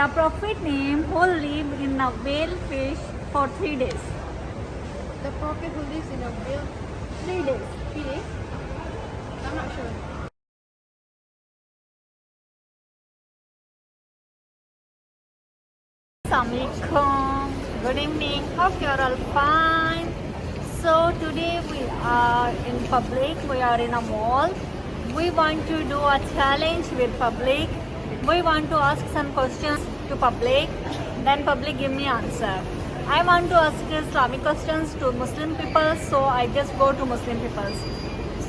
The prophet name who lived in a whale fish for 3 days. The prophet who lives in a whale 3 days. 3 days? I'm not sure. Assalamualaikum. Good evening. Hope you are all fine. So today we are in public. We are in a mall. We want to do a challenge with public. We want to ask some questions to public. Then public give me answer. I want to ask Islamic questions to Muslim people. So I just go to Muslim people.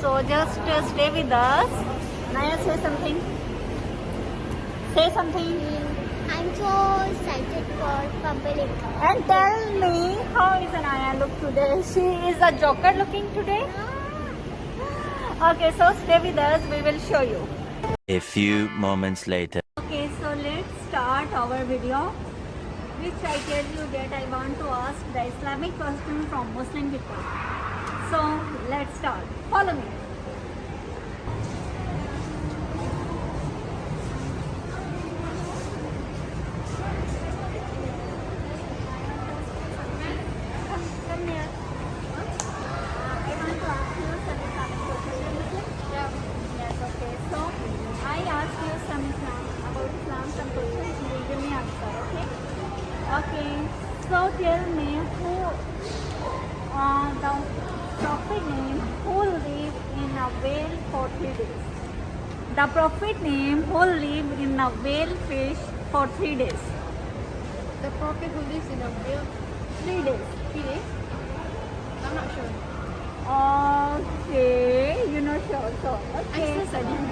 So just stay with us. Naya, say something. Say something. I'm so excited for public. And tell me, how is Anaya look today? She is a joker looking today? Okay, so stay with us. We will show you. A few moments later. Okay, so let's start our video. Which I tell you that I want to ask the Islamic question from Muslim people. So let's start. Follow me. Come here. I want to ask you some Islamic questions. Yeah. Yes, okay. So I ask you some about Islam, some questions. You will give me answer, okay? Okay. So tell me who the prophet name who lived in a whale for 3 days. The prophet name who lived in a whale fish for 3 days. The prophet who lives in a whale 3 days. 3 days? I'm not sure. Okay, you know sure. So I'm okay. still studying.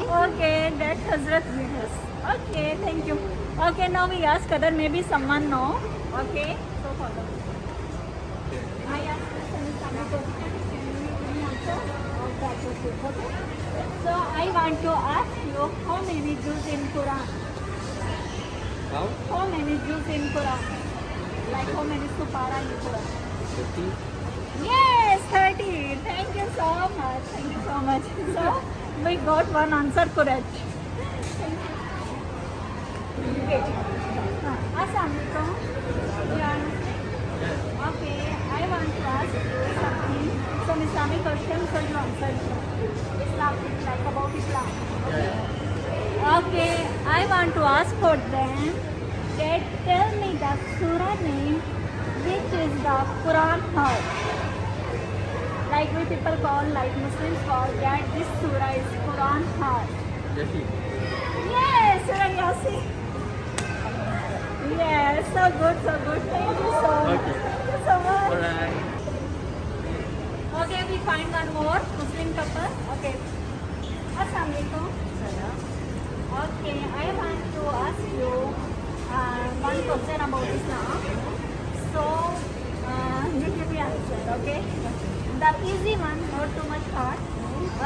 Okay, that's Hazrat Yunus. Okay, thank you. Okay, now we ask other, maybe someone know. Okay, so follow. I ask you some Islamic questions. Can you give me answer? Oh, that's okay. Okay. So I want to ask you, how many Jews in Quran? How many Jews in Quran? Like how many supara in Quran? 50. Yes, 30. Thank you so much. Thank you so much. So, we got one answer correct. Thank you. Okay. Assalamualaikum. Yeah. Okay, I want to ask you something. Some Islamic questions, so you answer. Islam, like about Islam. Okay, I want to ask for them that tell me the surah name which is the Quran heart. Like we people call, like Muslims call that this surah is Quran heart. Yes, Surah Yasin. Yes, so good, so good. Thank you so much. Okay. Thank you so much. Alright. Okay, we find one more Muslim couple. Okay. Assalamualaikum. Okay, I want to ask you one question about Islam. So, you give me answer, okay? The easy one, not too much hard.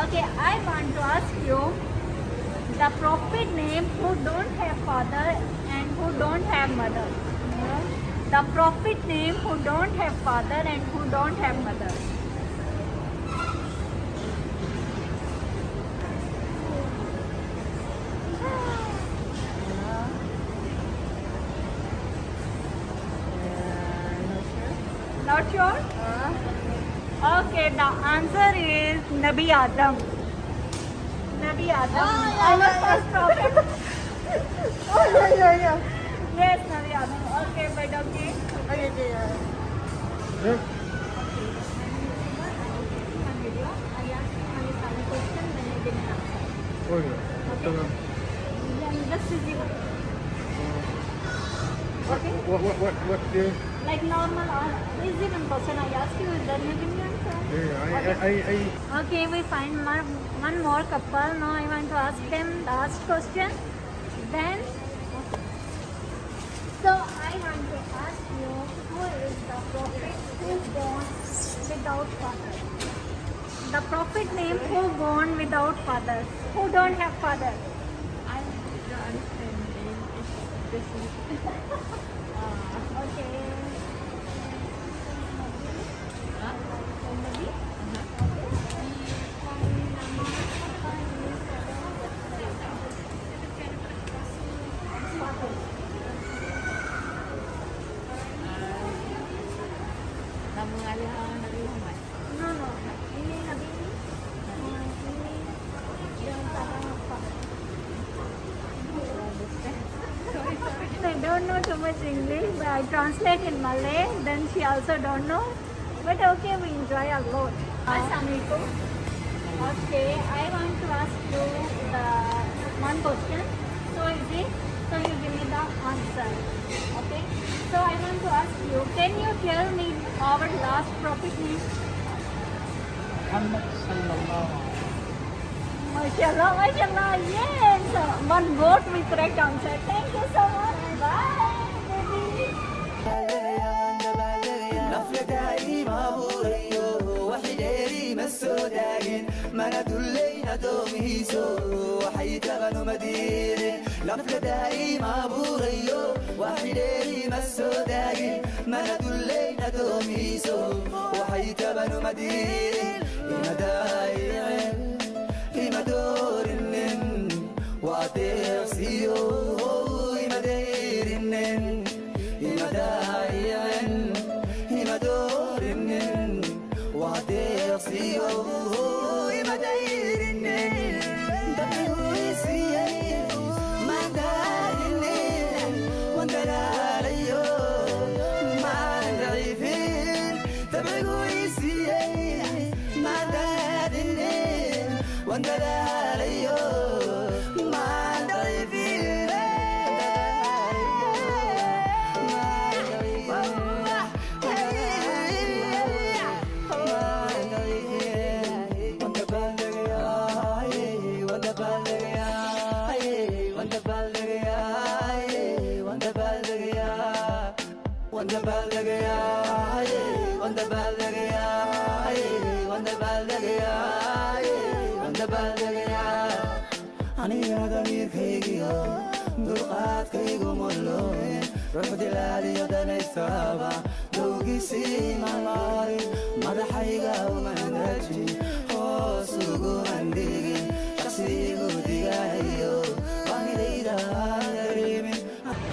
Okay, I want to ask you the prophet name who don't have father and who don't have mother. The prophet name who don't have father and who don't have mother. Not sure? Okay, the answer is Nabi Adam. Nabi Adam. Our first prophet. Yes, Nabi Adam. Okay, but okay. Okay, yeah. One video. I asked you one Islamic question, then you give me answer. Then just easy one. Okay? What day? Like normal, easy one question I ask you, then you give me answer. Okay, we find one more couple. Now I want to ask them last question. Then, so I want to ask you, who is the prophet who born without father? The prophet name who born without father, who don't have father. I don't understand the name. It's Okay. kaya nag-iumay. No, no. Ini nabi ini yung parang They don't know too much English, but I translate in Malay. Then she also don't know. But okay, we enjoy a lot. Assalamualaikum. Okay, I want to ask you the one question. So easy. So you give me the answer. Okay. So I want to ask you, can you tell me our last prophet name? Muhammad sallallahu Mashallah, mashallah. Yes. One vote with correct answer. Thank you so much. Bye, baby.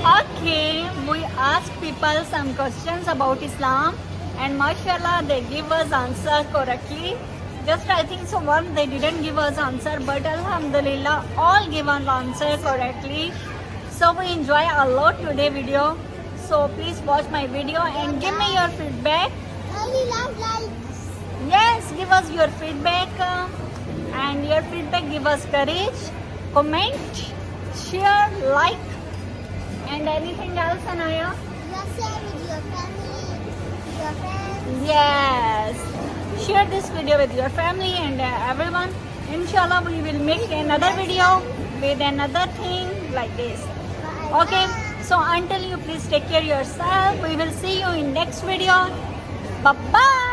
Okay, we ask people some questions about Islam and mashallah they give us answer correctly. Just I think so one they didn't give us answer, but alhamdulillah all given answer correctly. So we enjoy a lot today video. So please watch my video and give me your feedback. Only love likes. Yes, give us your feedback and your feedback give us courage. Comment, share, like and anything else, Anaya? Just share with your family, your friends. Yes. Share this video with your family and everyone. Inshallah, we will make another video with another thing like this. Okay. So until you please take care of yourself. We will see you in next video. Bye bye.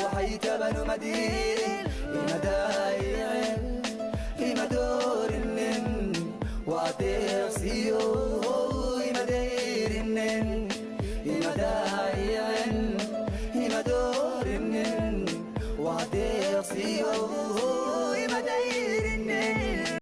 وحيت بنو مدين